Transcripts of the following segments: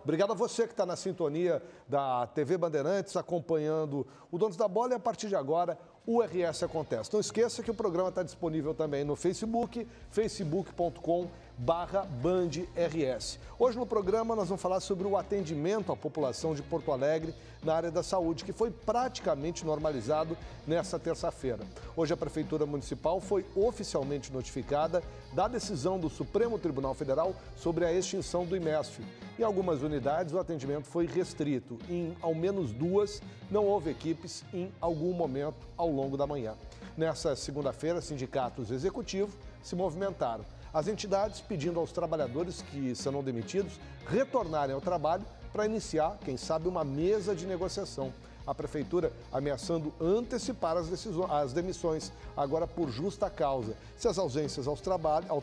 Obrigado a você que está na sintonia da TV Bandeirantes, acompanhando o Donos da Bola, e a partir de agora o RS Acontece. Não esqueça que o programa está disponível também no Facebook, facebook.com/BandRS. Hoje no programa nós vamos falar sobre o atendimento à população de Porto Alegre na área da saúde, que foi praticamente normalizado nesta terça-feira. Hoje a Prefeitura Municipal foi oficialmente notificada da decisão do Supremo Tribunal Federal sobre a extinção do IMESF. Em algumas unidades o atendimento foi restrito. Em ao menos duas não houve equipes em algum momento ao longo da manhã. Nessa segunda-feira, sindicatos executivos se movimentaram. As entidades pedindo aos trabalhadores que serão demitidos retornarem ao trabalho para iniciar, quem sabe, uma mesa de negociação. A Prefeitura ameaçando antecipar as demissões, agora por justa causa, se as ausências ao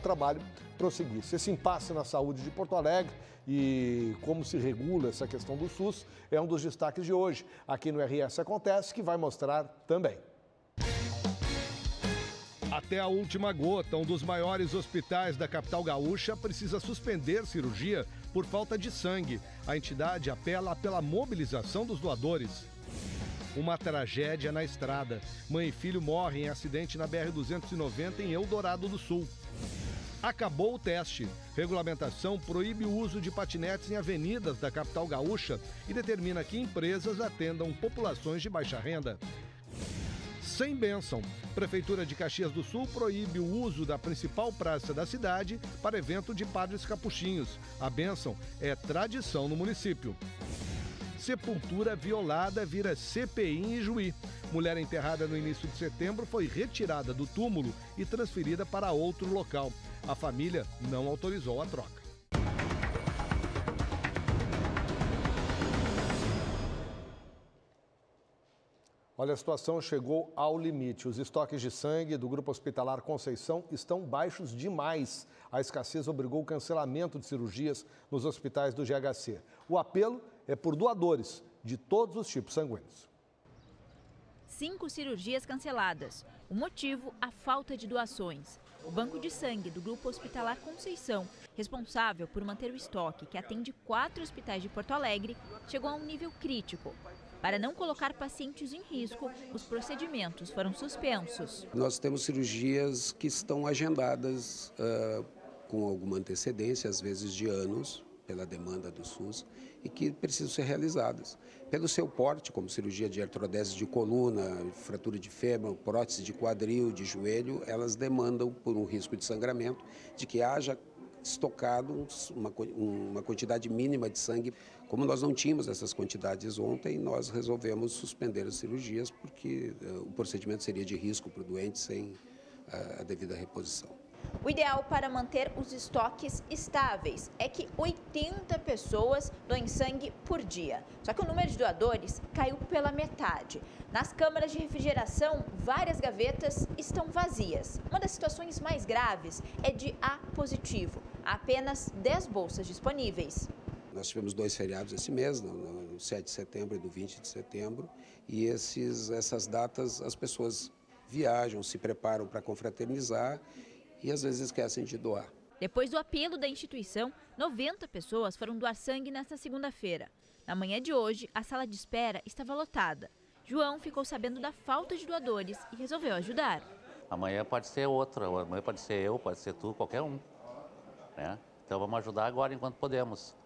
trabalho prosseguissem. Esse impasse na saúde de Porto Alegre e como se regula essa questão do SUS é um dos destaques de hoje, aqui no RS Acontece, que vai mostrar também. Até a última gota, um dos maiores hospitais da capital gaúcha precisa suspender cirurgia por falta de sangue. A entidade apela pela mobilização dos doadores. Uma tragédia na estrada. Mãe e filho morrem em acidente na BR-290 em Eldorado do Sul. Acabou o teste. Regulamentação proíbe o uso de patinetes em avenidas da capital gaúcha e determina que empresas atendam populações de baixa renda. Sem bênção. Prefeitura de Caxias do Sul proíbe o uso da principal praça da cidade para evento de padres capuchinhos. A bênção é tradição no município. Sepultura violada vira CPI em Ijuí. Mulher enterrada no início de setembro foi retirada do túmulo e transferida para outro local. A família não autorizou a troca. Olha, a situação chegou ao limite. Os estoques de sangue do Grupo Hospitalar Conceição estão baixos demais. A escassez obrigou o cancelamento de cirurgias nos hospitais do GHC. O apelo é por doadores de todos os tipos sanguíneos. 5 cirurgias canceladas. O motivo, a falta de doações. O Banco de Sangue do Grupo Hospitalar Conceição, responsável por manter o estoque que atende 4 hospitais de Porto Alegre, chegou a um nível crítico. Para não colocar pacientes em risco, os procedimentos foram suspensos. Nós temos cirurgias que estão agendadas com alguma antecedência, às vezes de anos, pela demanda do SUS, e que precisam ser realizadas. Pelo seu porte, como cirurgia de artrodese de coluna, fratura de fêmur, prótese de quadril, de joelho, elas demandam, por um risco de sangramento, de que haja estocado uma quantidade mínima de sangue. Como nós não tínhamos essas quantidades ontem, nós resolvemos suspender as cirurgias porque o procedimento seria de risco para o doente sem a devida reposição. O ideal para manter os estoques estáveis é que 80 pessoas doem sangue por dia. Só que o número de doadores caiu pela metade. Nas câmaras de refrigeração, várias gavetas estão vazias. Uma das situações mais graves é de A positivo. Há apenas 10 bolsas disponíveis. Nós tivemos 2 feriados esse mês, no 7 de setembro e do 20 de setembro, e essas datas as pessoas viajam, se preparam para confraternizar e às vezes esquecem de doar. Depois do apelo da instituição, 90 pessoas foram doar sangue nesta segunda-feira. Na manhã de hoje, a sala de espera estava lotada. João ficou sabendo da falta de doadores e resolveu ajudar. Amanhã pode ser outra, amanhã pode ser eu, pode ser tu, qualquer um, né? Então vamos ajudar agora enquanto podemos,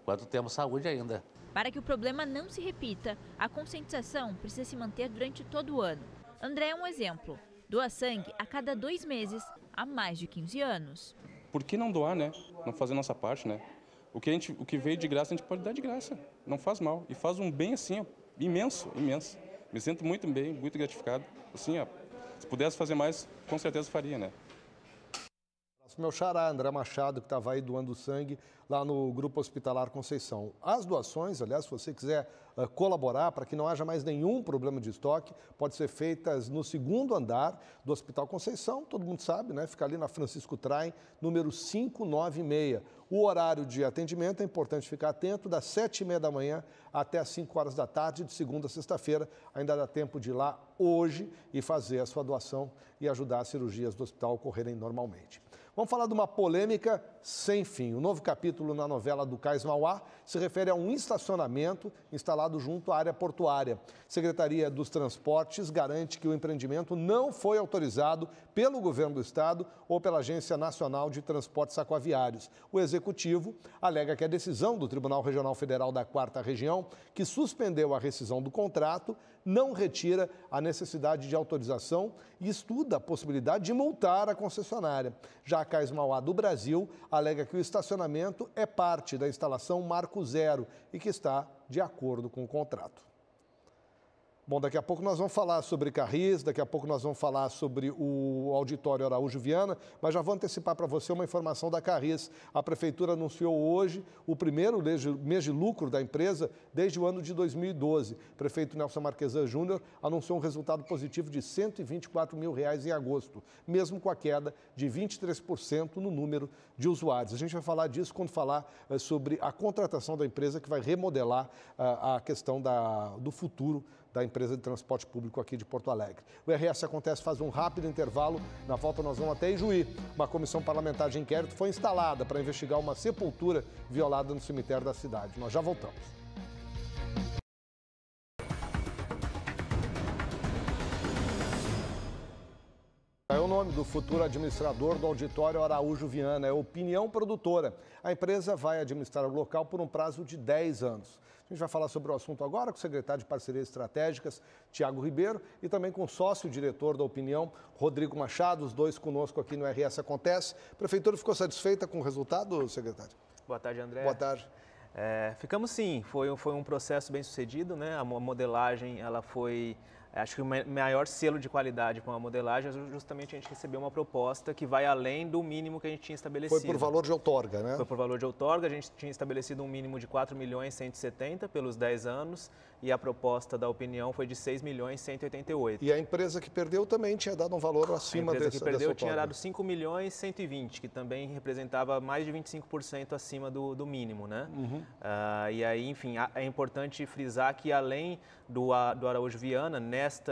enquanto temos saúde ainda. Para que o problema não se repita, a conscientização precisa se manter durante todo o ano. André é um exemplo. Doa sangue a cada 2 meses há mais de 15 anos. Por que não doar, né? Não fazer nossa parte, né? O que veio de graça, a gente pode dar de graça. Não faz mal. E faz um bem assim, ó, imenso, imenso. Me sinto muito bem, muito gratificado. Assim, ó, se pudesse fazer mais, com certeza faria, né? Meu xará, André Machado, que estava aí doando sangue lá no Grupo Hospitalar Conceição. As doações, aliás, se você quiser colaborar para que não haja mais nenhum problema de estoque, pode ser feitas no 2º andar do Hospital Conceição, todo mundo sabe, né? Fica ali na Francisco Traem, número 596. O horário de atendimento é importante ficar atento, das 7h30 da manhã até as 5 horas da tarde, de segunda a sexta-feira. Ainda dá tempo de ir lá hoje e fazer a sua doação e ajudar as cirurgias do hospital a ocorrerem normalmente. Vamos falar de uma polêmica sem fim. O novo capítulo na novela do Cais Mauá se refere a um estacionamento instalado junto à área portuária. A Secretaria dos Transportes garante que o empreendimento não foi autorizado pelo governo do estado ou pela Agência Nacional de Transportes Aquaviários. O executivo alega que a decisão do Tribunal Regional Federal da 4ª Região, que suspendeu a rescisão do contrato, não retira a necessidade de autorização e estuda a possibilidade de multar a concessionária. Já a Cais Mauá do Brasil alega que o estacionamento é parte da instalação Marco Zero e que está de acordo com o contrato. Bom, daqui a pouco nós vamos falar sobre Carris, daqui a pouco nós vamos falar sobre o Auditório Araújo Viana, mas já vou antecipar para você uma informação da Carris. A Prefeitura anunciou hoje o primeiro mês de lucro da empresa desde o ano de 2012. O prefeito Nelson Marquesan Júnior anunciou um resultado positivo de R$ 124 mil em agosto, mesmo com a queda de 23% no número de usuários. A gente vai falar disso quando falar sobre a contratação da empresa que vai remodelar a questão do futuro da empresa de transporte público aqui de Porto Alegre. O RS Acontece faz um rápido intervalo. Na volta nós vamos até Ijuí. Uma comissão parlamentar de inquérito foi instalada para investigar uma sepultura violada no cemitério da cidade. Nós já voltamos. É o nome do futuro administrador do Auditório Araújo Viana, é Opinião Produtora. A empresa vai administrar o local por um prazo de 10 anos. A gente vai falar sobre o assunto agora com o secretário de Parcerias Estratégicas, Tiago Ribeiro, e também com o sócio-diretor da Opinião, Rodrigo Machado, os dois conosco aqui no RS Acontece. A Prefeitura ficou satisfeita com o resultado, secretário? Boa tarde, André. Boa tarde. Ficamos sim, foi um processo bem sucedido, né? A modelagem, ela foi... Acho que o maior selo de qualidade para uma modelagem é justamente a gente receber uma proposta que vai além do mínimo que a gente tinha estabelecido. Foi por valor de outorga, né? Foi por valor de outorga, a gente tinha estabelecido um mínimo de 4.170.000 pelos 10 anos e a proposta da Opinião foi de 6.188.000. E a empresa que perdeu também tinha dado um valor acima dessa outorga. A empresa que perdeu tinha dado 5.120.000, que também representava mais de 25% acima do mínimo, né? Uhum. E aí, enfim, é importante frisar que além do Araújo Viana,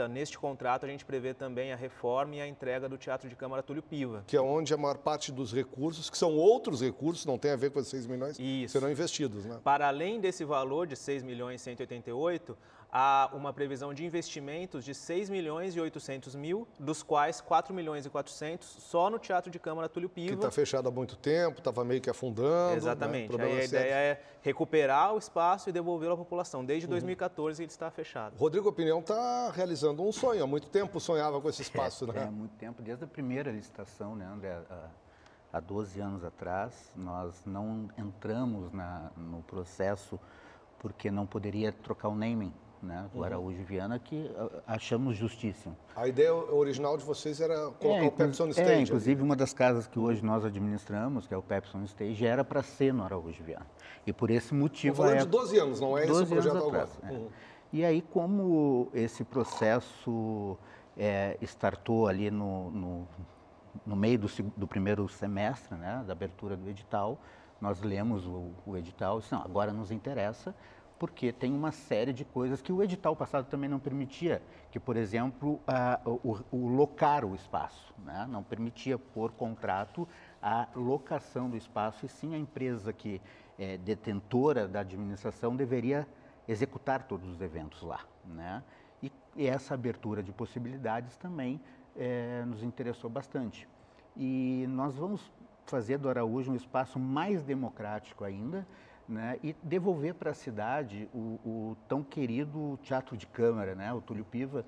neste contrato a gente prevê também a reforma e a entrega do Teatro de Câmara Túlio Piva. Que é onde a maior parte dos recursos, que são outros recursos, não tem a ver com os 6 milhões, serão investidos, né? Para além desse valor de 6.188.000, há uma previsão de investimentos de 6.800.000, dos quais 4.400.000 só no Teatro de Câmara Túlio Piva. Que está fechado há muito tempo, estava meio que afundando. Exatamente. Né? Aí a ideia é recuperar o espaço e devolvê-lo à população. Desde 2014 ele está fechado. Rodrigo Opinião está realizando um sonho. Há muito tempo sonhava com esse espaço, né? Há muito tempo, desde a primeira licitação, né, André? Há 12 anos atrás, nós não entramos no processo porque não poderia trocar o naming, né, do Araújo Viana, que achamos justíssimo. A ideia original de vocês era colocar o Pepsi on Stage. Inclusive, uma das casas que hoje nós administramos, que é o Pepsi on Stage, era para ser no Araújo Viana. E por esse motivo... Estou falando de 12 anos, não é esse o projeto agora. E aí, como esse processo startou ali no meio do primeiro semestre, né, da abertura do edital, nós lemos o edital e disse, não, agora nos interessa, porque tem uma série de coisas que o edital passado também não permitia, que, por exemplo, o locar o espaço, né? Não permitia por contrato a locação do espaço, e sim a empresa que é detentora da administração deveria executar todos os eventos lá, né? E essa abertura de possibilidades também nos interessou bastante. E nós vamos fazer do Araújo um espaço mais democrático ainda, né, e devolver para a cidade o tão querido Teatro de Câmara, né, o Túlio Piva.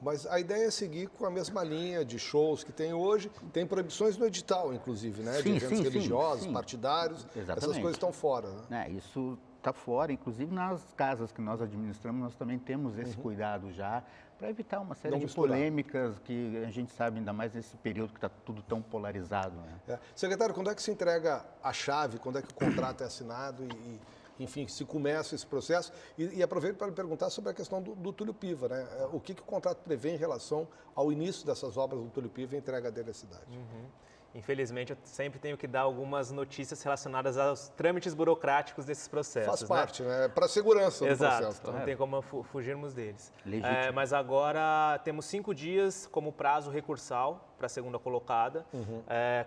Mas a ideia é seguir com a mesma linha de shows que tem hoje. Tem proibições no edital, inclusive, né, de eventos religiosos, partidários. Exatamente. Essas coisas estão fora. Né? Isso está fora, inclusive nas casas que nós administramos, nós também temos esse cuidado já, para evitar uma série de polêmicas que a gente sabe, ainda mais nesse período que está tudo tão polarizado. Né? Secretário, quando é que se entrega a chave, quando é que o contrato é assinado enfim, se começa esse processo? E aproveito para lhe perguntar sobre a questão do Túlio Piva, né? O que o contrato prevê em relação ao início dessas obras do Túlio Piva e a entrega dele à cidade? Infelizmente, eu sempre tenho que dar algumas notícias relacionadas aos trâmites burocráticos desses processos. Faz parte, né? Para a segurança do Exato, processo. não tem como fugirmos deles. Legítimo. Mas agora temos 5 dias como prazo recursal para a segunda colocada.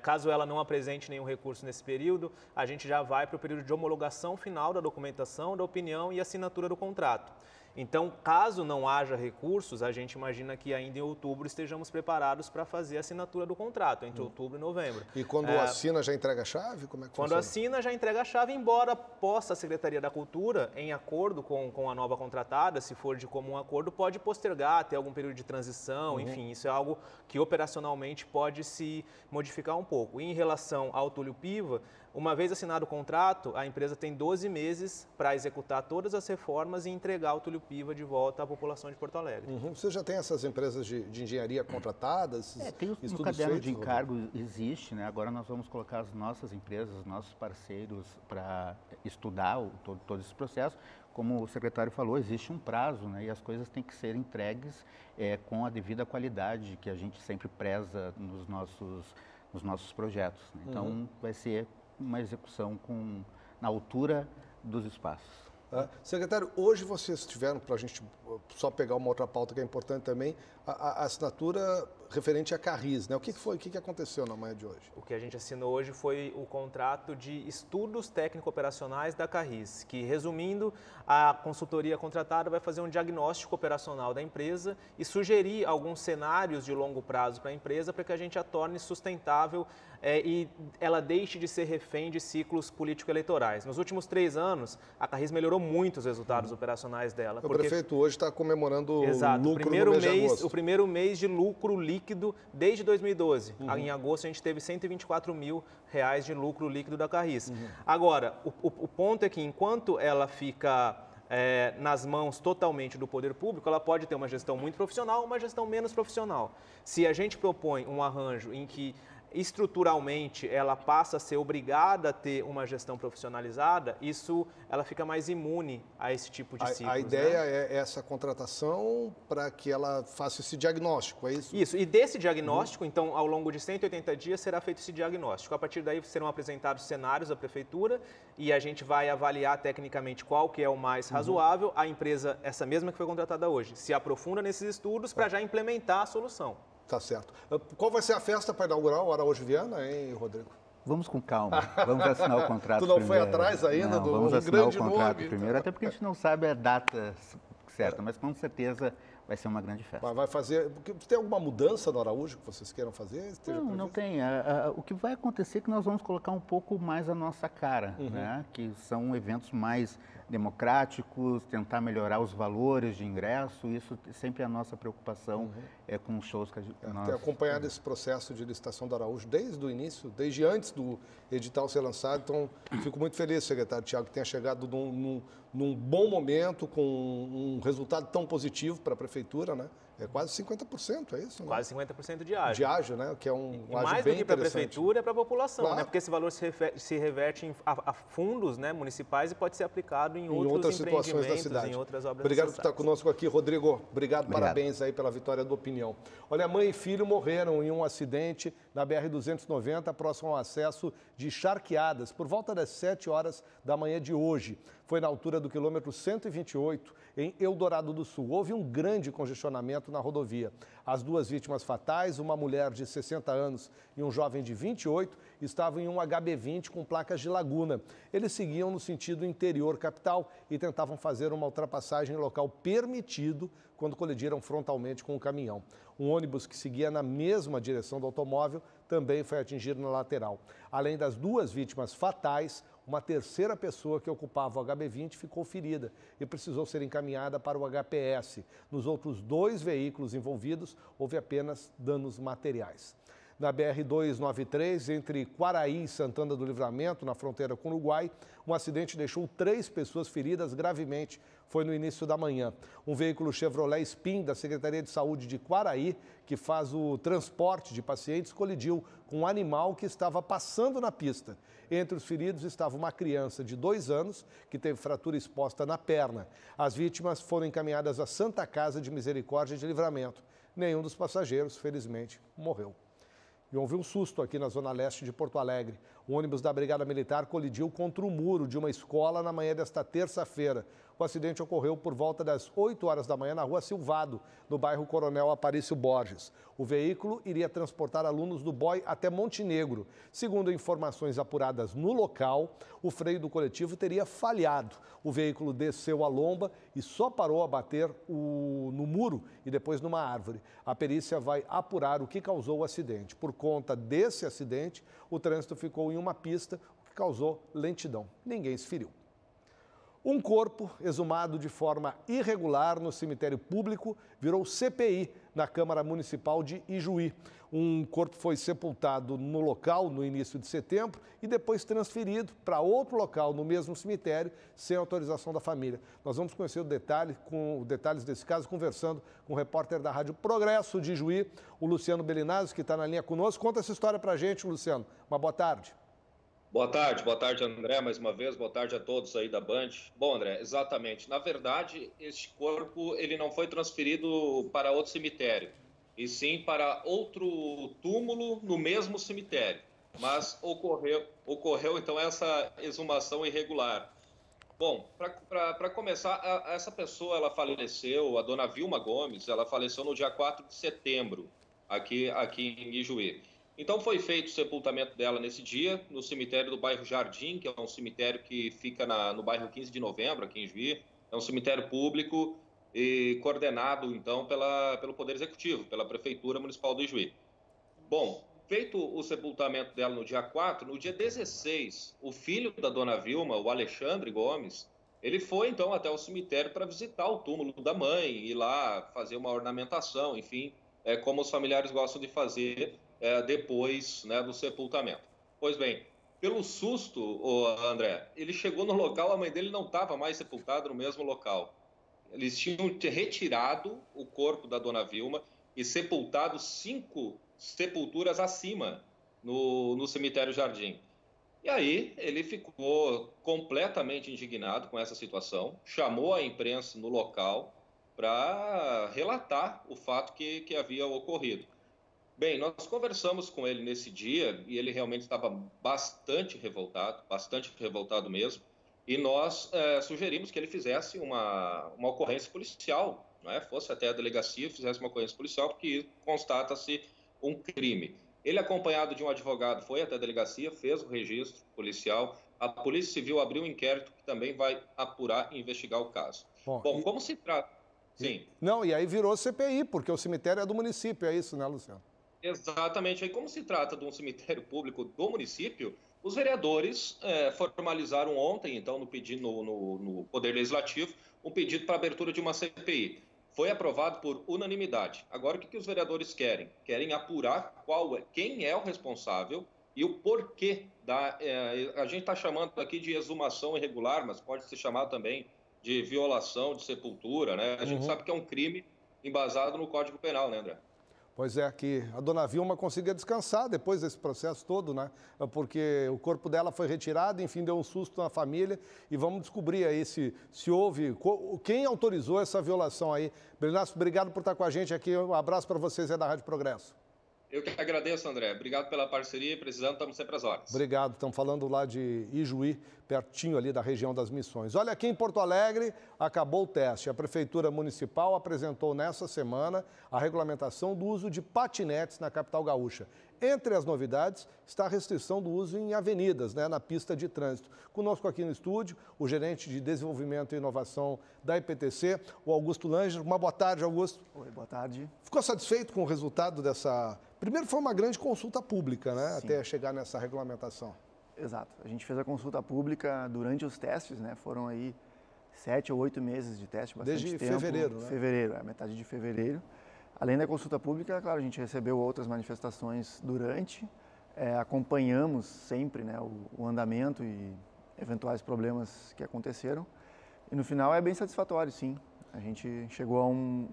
Caso ela não apresente nenhum recurso nesse período, a gente já vai para o período de homologação final da documentação, da opinião e assinatura do contrato. Então, caso não haja recursos, a gente imagina que ainda em outubro estejamos preparados para fazer a assinatura do contrato, entre outubro e novembro. E quando assina, já entrega a chave? Como é que Quando funciona? assina, já entrega a chave, embora possa a Secretaria da Cultura, em acordo com a nova contratada, se for de comum acordo, pode postergar, ter algum período de transição, enfim, isso é algo que operacionalmente pode se modificar um pouco. E em relação ao Túlio Piva, uma vez assinado o contrato, a empresa tem 12 meses para executar todas as reformas e entregar o Túlio Piva de volta à população de Porto Alegre. Você já tem essas empresas de engenharia contratadas? Tem no caderno de encargo, existe, né? Agora nós vamos colocar as nossas empresas, os nossos parceiros para estudar todo esse processo. Como o secretário falou, existe um prazo, né? E as coisas têm que ser entregues com a devida qualidade que a gente sempre preza nos nossos projetos, né? Então, vai ser uma execução na altura dos espaços. Secretário, hoje vocês tiveram, para a gente só pegar uma outra pauta que é importante também, a assinatura referente à Carris, né? O que foi? O que aconteceu na manhã de hoje? O que a gente assinou hoje foi o contrato de estudos técnico-operacionais da Carris, que, resumindo, a consultoria contratada vai fazer um diagnóstico operacional da empresa e sugerir alguns cenários de longo prazo para a empresa para que a gente a torne sustentável e ela deixe de ser refém de ciclos político-eleitorais. Nos últimos 3 anos, a Carris melhorou muito os resultados operacionais dela. O prefeito hoje está comemorando o lucro primeiro no mês de agosto. O primeiro mês de lucro líquido desde 2012. Em agosto, a gente teve R$124 mil de lucro líquido da Carris. Agora, o ponto é que enquanto ela fica nas mãos totalmente do poder público, ela pode ter uma gestão muito profissional, uma gestão menos profissional. Se a gente propõe um arranjo em que estruturalmente ela passa a ser obrigada a ter uma gestão profissionalizada, ela fica mais imune a esse tipo de ciclos. A ideia é essa contratação para que ela faça esse diagnóstico, é isso? Isso, e desse diagnóstico, então, ao longo de 180 dias será feito esse diagnóstico. A partir daí serão apresentados cenários à prefeitura e a gente vai avaliar tecnicamente qual que é o mais razoável. A empresa, essa mesma que foi contratada hoje, se aprofunda nesses estudos para já implementar a solução. Tá certo. Qual vai ser a festa para inaugurar o Araújo Viana, hein, Rodrigo? Vamos com calma, vamos assinar o contrato Tu não primeiro. foi atrás ainda do vamos assinar grande o contrato nome, primeiro, até porque a gente não sabe a data certa, mas com certeza vai ser uma grande festa. Vai fazer... Tem alguma mudança no Araújo que vocês queiram fazer? Não tem. O que vai acontecer é que nós vamos colocar um pouco mais a nossa cara, né? Que são eventos mais democráticos, tentar melhorar os valores de ingresso, isso sempre é a nossa preocupação com os shows que nós... Ter acompanhado esse processo de licitação do Araújo desde o início, desde antes do edital ser lançado, então fico muito feliz, secretário Tiago, que tenha chegado num bom momento, com um resultado tão positivo para a prefeitura, né? É quase 50%, é isso? Né? Quase 50% de ágio. De ágio, né? Que é um ágio mais bem do que para a prefeitura, é para a população, Claro. né? Porque esse valor se reverte a fundos, né, municipais e pode ser aplicado em outros situações da cidade. em outras obras Obrigado por necessárias. estar conosco aqui, Rodrigo. Obrigado, parabéns aí pela vitória do Opinião. Olha, mãe e filho morreram em um acidente na BR-290, próximo ao acesso de Charqueadas, por volta das 7 horas da manhã de hoje. Foi na altura do quilômetro 128, em Eldorado do Sul. Houve um grande congestionamento na rodovia. As 2 vítimas fatais, uma mulher de 60 anos e um jovem de 28, estavam em um HB20 com placas de Laguna. Eles seguiam no sentido interior capital e tentavam fazer uma ultrapassagem em local permitido quando colidiram frontalmente com um caminhão. Um ônibus que seguia na mesma direção do automóvel também foi atingido na lateral. Além das 2 vítimas fatais, uma terceira pessoa que ocupava o HB20 ficou ferida e precisou ser encaminhada para o HPS. Nos outros 2 veículos envolvidos, houve apenas danos materiais. Na BR-293, entre Quaraí e Santana do Livramento, na fronteira com o Uruguai, um acidente deixou 3 pessoas feridas gravemente. Foi no início da manhã. Um veículo Chevrolet Spin da Secretaria de Saúde de Quaraí, que faz o transporte de pacientes, colidiu com um animal que estava passando na pista. Entre os feridos estava uma criança de 2 anos, que teve fratura exposta na perna. As vítimas foram encaminhadas à Santa Casa de Misericórdia de Livramento. Nenhum dos passageiros, felizmente, morreu. E houve um susto aqui na zona leste de Porto Alegre. O ônibus da Brigada Militar colidiu contra o muro de uma escola na manhã desta terça-feira. O acidente ocorreu por volta das 8 horas da manhã na rua Silvado, no bairro Coronel Aparício Borges. O veículo iria transportar alunos do BOI até Montenegro. Segundo informações apuradas no local, o freio do coletivo teria falhado. O veículo desceu a lomba e só parou a bater no muro e depois numa árvore. A perícia vai apurar o que causou o acidente. Por conta desse acidente, o trânsito ficou em uma pista, o que causou lentidão. Ninguém se feriu. Um corpo exumado de forma irregular no cemitério público virou CPI na Câmara Municipal de Ijuí. Um corpo foi sepultado no local no início de setembro e depois transferido para outro local no mesmo cemitério sem autorização da família. Nós vamos conhecer os detalhes desse caso conversando com o repórter da Rádio Progresso de Ijuí, o Luciano Belinazzi, que está na linha conosco. Conta essa história para a gente, Luciano. Uma boa tarde. Boa tarde, André, mais uma vez, boa tarde a todos aí da Band. Bom, André, exatamente, na verdade, este corpo ele não foi transferido para outro cemitério, e sim para outro túmulo no mesmo cemitério, mas ocorreu então essa exumação irregular. Bom, para começar, essa pessoa ela faleceu, a dona Vilma Gomes, ela faleceu no dia 4 de setembro, aqui em Ijuí. Então foi feito o sepultamento dela nesse dia, no cemitério do bairro Jardim, que é um cemitério que fica no bairro 15 de novembro, aqui em Juí. É um cemitério público e coordenado, então, pelo Poder Executivo, pela Prefeitura Municipal do Ijuí. Bom, feito o sepultamento dela no dia 4, no dia 16, o filho da dona Vilma, o Alexandre Gomes, ele foi, então, até o cemitério para visitar o túmulo da mãe, ir lá fazer uma ornamentação, enfim, como os familiares gostam de fazer depois, né, do sepultamento. Pois bem, pelo susto, André, ele chegou no local, a mãe dele não estava mais sepultada no mesmo local. Eles tinham retirado o corpo da dona Vilma e sepultado 5 sepulturas acima no cemitério Jardim. E aí ele ficou completamente indignado com essa situação, chamou a imprensa no local para relatar o fato que havia ocorrido. Bem, nós conversamos com ele nesse dia e ele realmente estava bastante revoltado mesmo, e nós sugerimos que ele fizesse uma ocorrência policial, né? Fosse até a delegacia, fizesse uma ocorrência policial, porque constata-se um crime. Ele, acompanhado de um advogado, foi até a delegacia, fez o registro policial, a Polícia Civil abriu um inquérito que também vai apurar e investigar o caso. Bom, como se trata... Sim. Não, e aí virou CPI, porque o cemitério é do município, é isso, né, Luciano? Exatamente. Aí, como se trata de um cemitério público do município, os vereadores formalizaram ontem, então, no Poder Legislativo, um pedido para abertura de uma CPI. Foi aprovado por unanimidade. Agora, o que os vereadores querem? Querem apurar quem é o responsável e o porquê a gente está chamando aqui de exumação irregular, mas pode ser chamado também de violação de sepultura, né? A gente sabe que é um crime embasado no Código Penal, né, André? Pois é, que a dona Vilma conseguia descansar depois desse processo todo, né? Porque o corpo dela foi retirado, enfim, deu um susto na família. E vamos descobrir aí se houve, quem autorizou essa violação aí. Belinazzi, obrigado por estar com a gente aqui. Um abraço para vocês aí da Rádio Progresso. Eu que agradeço, André. Obrigado pela parceria. Precisando, estamos sempre às horas. Obrigado. Estamos falando lá de Ijuí, pertinho ali da região das Missões. Olha, aqui em Porto Alegre, acabou o teste. A Prefeitura Municipal apresentou nessa semana a regulamentação do uso de patinetes na capital gaúcha. Entre as novidades está a restrição do uso em avenidas, né, na pista de trânsito. Conosco aqui no estúdio, o gerente de Desenvolvimento e Inovação da IPTC, o Augusto Langer. Uma boa tarde, Augusto. Oi, boa tarde. Ficou satisfeito com o resultado dessa... Primeiro foi uma grande consulta pública, né, Sim. até chegar nessa regulamentação. Exato. A gente fez a consulta pública durante os testes, né? Foram aí 7 ou 8 meses de teste, bastante Desde tempo. fevereiro, né? Fevereiro, metade de fevereiro. Além da consulta pública, claro, a gente recebeu outras manifestações durante, acompanhamos sempre, né, o andamento e eventuais problemas que aconteceram. E no final é bem satisfatório, sim. A gente chegou a um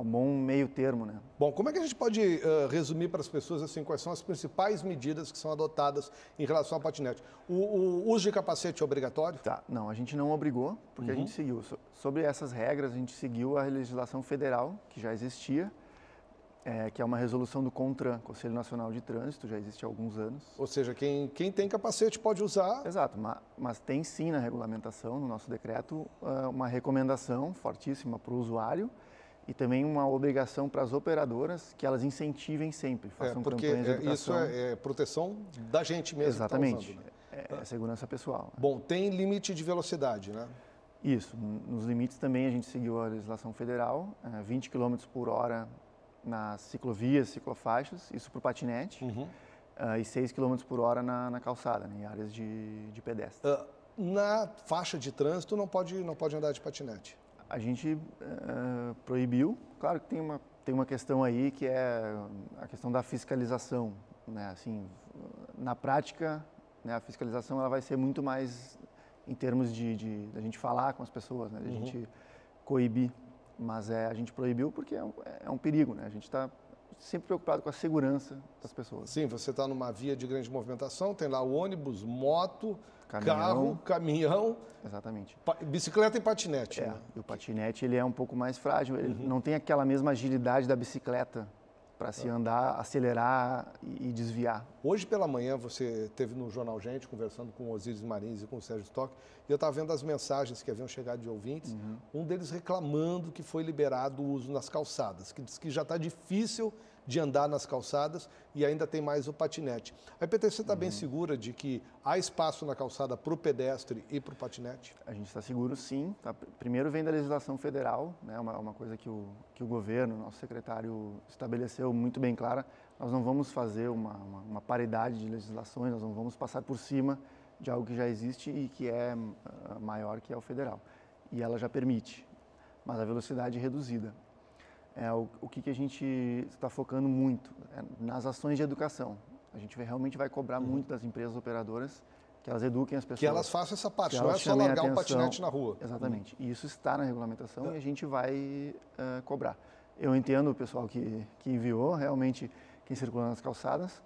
bom meio termo, né? Bom, como é que a gente pode resumir para as pessoas assim, quais são as principais medidas que são adotadas em relação ao patinete? O uso de capacete é obrigatório? Tá, não, a gente não obrigou, porque a gente seguiu. Sobre essas regras, a gente seguiu a legislação federal, que já existia, que é uma resolução do CONTRAN, Conselho Nacional de Trânsito, já existe há alguns anos. Ou seja, quem tem capacete pode usar. Exato, mas tem sim na regulamentação, no nosso decreto, uma recomendação fortíssima para o usuário e também uma obrigação para as operadoras que elas incentivem sempre, façam campanhas de educação. Isso é proteção da gente mesmo. Exatamente, que tá usando, né? É segurança pessoal. Bom, tem limite de velocidade, né? Isso, nos limites também a gente seguiu a legislação federal, 20 km por hora nas ciclovias, ciclofaixas, isso para o patinete, e 6 km por hora na calçada, né, em áreas de pedestre. Na faixa de trânsito não pode andar de patinete? A gente proibiu, claro que tem uma questão aí que é a questão da fiscalização, né? Assim, na prática, né, a fiscalização ela vai ser muito mais em termos de a gente falar com as pessoas, né, de a gente coibir, mas a gente proibiu porque é um perigo, né? A gente está sempre preocupado com a segurança das pessoas. Sim, você está numa via de grande movimentação, tem lá o ônibus, moto, carro, caminhão. Exatamente. Bicicleta e patinete. Né? E o patinete ele é um pouco mais frágil, ele não tem aquela mesma agilidade da bicicleta para se andar, acelerar e desviar. Hoje pela manhã você esteve no Jornal Gente conversando com o Osíris Marins e com o Sérgio Stock e eu estava vendo as mensagens que haviam chegado de ouvintes, um deles reclamando que foi liberado o uso nas calçadas, que diz que já está difícil de andar nas calçadas e ainda tem mais o patinete. A IPTC está bem segura de que há espaço na calçada para o pedestre e para o patinete? A gente está seguro, sim. Tá? Primeiro vem da legislação federal, né? Uma coisa que o governo, nosso secretário, estabeleceu muito bem clara. Nós não vamos fazer uma paridade de legislações, nós não vamos passar por cima de algo que já existe e que é maior que é o federal. E ela já permite, mas a velocidade reduzida. O que a gente está focando muito nas ações de educação. A gente realmente vai cobrar muito das empresas operadoras que elas eduquem as pessoas. Que elas façam essa parte, não é só largar o patinete na rua. Exatamente. E isso está na regulamentação e a gente vai cobrar. Eu entendo o pessoal que enviou, realmente, quem circula nas calçadas.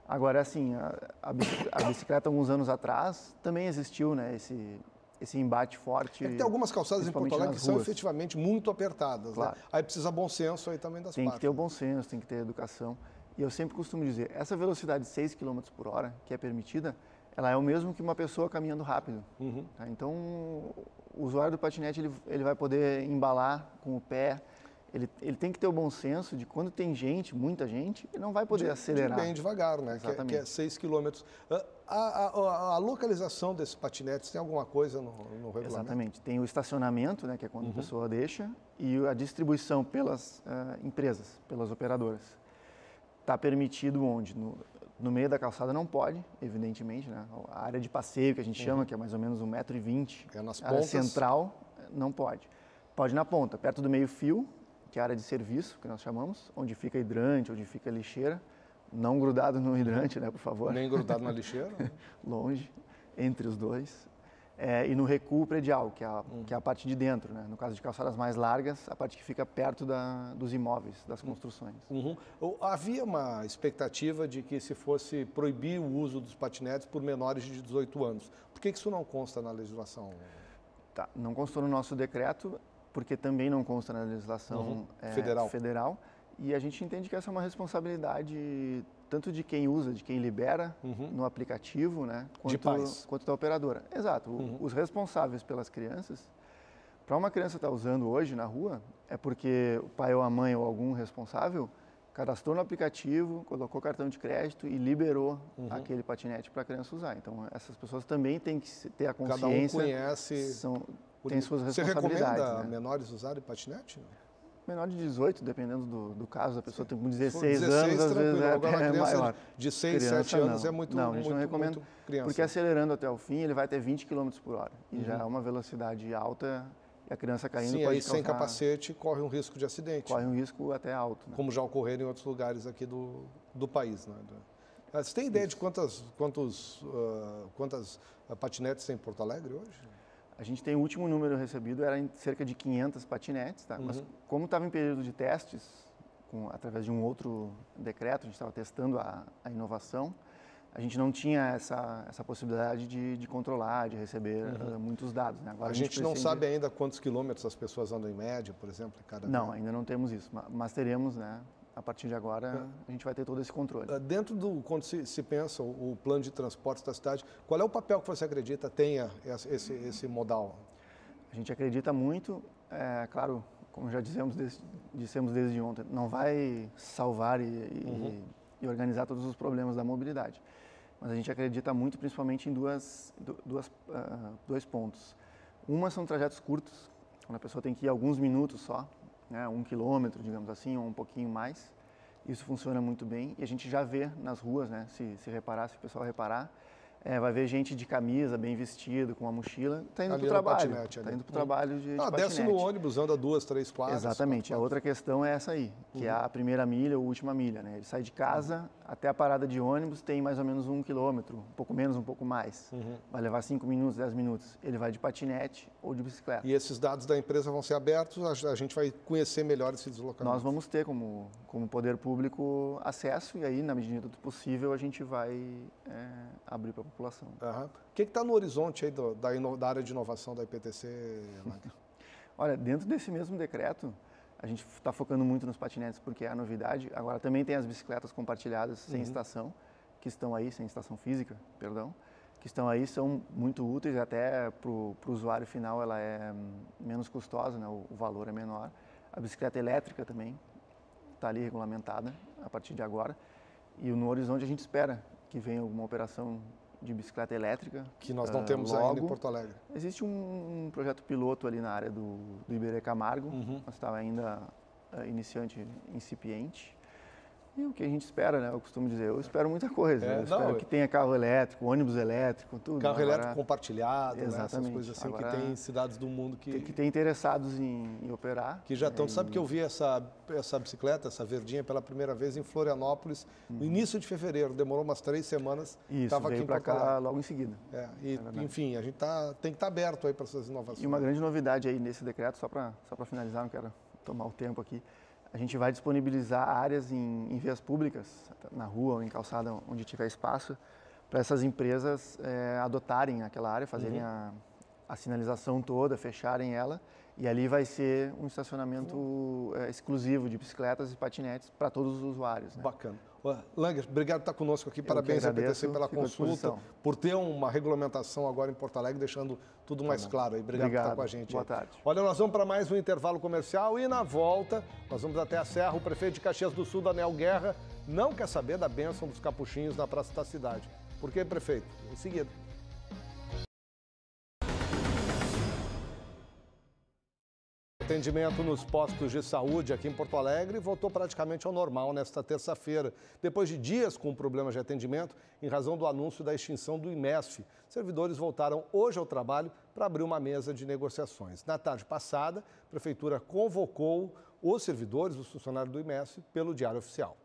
Agora, assim, a bicicleta, alguns anos atrás, também existiu, né, esse embate forte. Tem algumas calçadas em Porto Alegre que são efetivamente muito apertadas. Claro. Né? Aí precisa bom senso aí também das partes. Tem que ter o bom senso, tem que ter educação. E eu sempre costumo dizer, essa velocidade de 6 km por hora, que é permitida, ela é o mesmo que uma pessoa caminhando rápido. Tá? Então, o usuário do patinete, ele vai poder embalar com o pé. Ele tem que ter o bom senso de quando tem gente, muita gente, ele não vai poder acelerar. Bem devagar, né? Exatamente. Que é 6 km. A localização desses patinetes tem alguma coisa no regulamento? Exatamente. Tem o estacionamento, né, que é quando a pessoa deixa, e a distribuição pelas empresas, pelas operadoras. Está permitido onde? No meio da calçada não pode, evidentemente, né? A área de passeio, que a gente chama, que é mais ou menos 1,20 m, nas a área pontas. central, não pode. Pode na ponta, perto do meio-fio, que é a área de serviço, que nós chamamos, onde fica hidrante, onde fica lixeira, não grudado no hidrante, né, por favor. Nem grudado na lixeira. Né? Longe, entre os dois. E no recuo predial, que é a parte de dentro, né? No caso de calçadas mais largas, a parte que fica perto dos imóveis, das construções. Havia uma expectativa de que se fosse proibir o uso dos patinetes por menores de 18 anos. Por que isso não consta na legislação? Tá, não constou no nosso decreto, porque também não consta na legislação federal. E a gente entende que essa é uma responsabilidade tanto de quem usa, de quem libera no aplicativo, né, quanto da operadora. Exato. Os responsáveis pelas crianças, para uma criança estar usando hoje na rua, é porque o pai ou a mãe ou algum responsável cadastrou no aplicativo, colocou cartão de crédito e liberou aquele patinete para a criança usar. Então, essas pessoas também têm que ter a consciência. Cada um conhece. Tem suas responsabilidades. Você recomenda né? menores usarem patinete? Menor de 18, dependendo do caso, a pessoa tem com 16 anos, às vezes é maior. De 6, 7 anos é muito Não, a gente não recomenda, criança. Porque acelerando até o fim, ele vai ter 20 km por hora. E já é uma velocidade alta e a criança caindo pode aí sem capacete corre um risco de acidente. Corre um risco até alto. Né? Como já ocorreram em outros lugares aqui do país. Né? Você tem ideia de quantas patinetes tem em Porto Alegre hoje? A gente tem o último número recebido, era em cerca de 500 patinetes, tá? Mas como estava em período de testes, através de um outro decreto, a gente estava testando a inovação, a gente não tinha essa possibilidade de controlar, de receber muitos dados. Né? Agora a gente não sabe ainda quantos quilômetros as pessoas andam em média, por exemplo? Não, ainda não temos isso, mas teremos, né, a partir de agora, a gente vai ter todo esse controle. Dentro do, quando se pensa o plano de transportes da cidade, qual é o papel que você acredita tenha esse modal? A gente acredita muito, claro, como já dissemos desde ontem, não vai salvar e organizar todos os problemas da mobilidade. Mas a gente acredita muito, principalmente em dois pontos. Uma são trajetos curtos, quando a pessoa tem que ir alguns minutos só, né, 1 quilômetro, digamos assim, ou um pouquinho mais. Isso funciona muito bem e a gente já vê nas ruas, né, se o pessoal reparar, vai ver gente de camisa, bem vestido, com uma mochila, está indo para o trabalho. Está indo para o trabalho de patinete. Desce no ônibus, anda 2, 3 quadras. Exatamente. A outra questão é essa aí, que é a primeira milha ou última milha. Né? Ele sai de casa até a parada de ônibus, tem mais ou menos 1 quilômetro, um pouco menos, um pouco mais. Vai levar 5 minutos, 10 minutos. Ele vai de patinete ou de bicicleta. E esses dados da empresa vão ser abertos, a gente vai conhecer melhor esse deslocamento. Nós vamos ter como poder público acesso e aí, na medida do possível, a gente vai abrir para a população. O que está no horizonte aí da área de inovação da IPTC, Langer? Olha, dentro desse mesmo decreto, a gente está focando muito nos patinetes porque é a novidade. Agora também tem as bicicletas compartilhadas sem estação, que estão aí, sem estação física, perdão, que estão aí, são muito úteis, até para o usuário final ela é menos custosa, né? O valor é menor. A bicicleta elétrica também está ali regulamentada a partir de agora. E no horizonte a gente espera que venha alguma operação de bicicleta elétrica. Que nós não temos ainda em Porto Alegre. Existe um projeto piloto ali na área do Iberê Camargo, mas estava ainda iniciante, incipiente. E o que a gente espera, né? Eu costumo dizer, eu espero muita coisa. Eu espero que tenha carro elétrico, ônibus elétrico, tudo. Carro elétrico compartilhado, né? Essas coisas assim agora, que tem cidades do mundo que tem interessados em operar. Que já estão. Sabe que eu vi essa bicicleta, essa verdinha, pela primeira vez em Florianópolis, no início de fevereiro. Demorou umas 3 semanas. Isso, veio para cá logo em seguida. Enfim, a gente tem que estar aberto aí para essas inovações. E uma grande novidade aí nesse decreto, só para finalizar, não quero tomar o tempo aqui. A gente vai disponibilizar áreas em vias públicas, na rua ou em calçada, onde tiver espaço, para essas empresas adotarem aquela área, fazerem a sinalização toda, fecharem ela. E ali vai ser um estacionamento exclusivo de bicicletas e patinetes para todos os usuários. Né? Bacana. Langer, obrigado por estar conosco aqui. Parabéns à PTC pela consulta, por ter uma regulamentação agora em Porto Alegre, deixando tudo mais claro. Obrigado por estar com a gente. Boa tarde. Olha, nós vamos para mais um intervalo comercial e na volta nós vamos até a Serra. O prefeito de Caxias do Sul, Daniel Guerra, não quer saber da bênção dos capuchinhos na Praça da Cidade. Por quê, prefeito? Em seguida. O atendimento nos postos de saúde aqui em Porto Alegre voltou praticamente ao normal nesta terça-feira, depois de dias com problemas de atendimento em razão do anúncio da extinção do IMESF. Servidores voltaram hoje ao trabalho para abrir uma mesa de negociações. Na tarde passada, a Prefeitura convocou os servidores, os funcionários do IMESF, pelo Diário Oficial.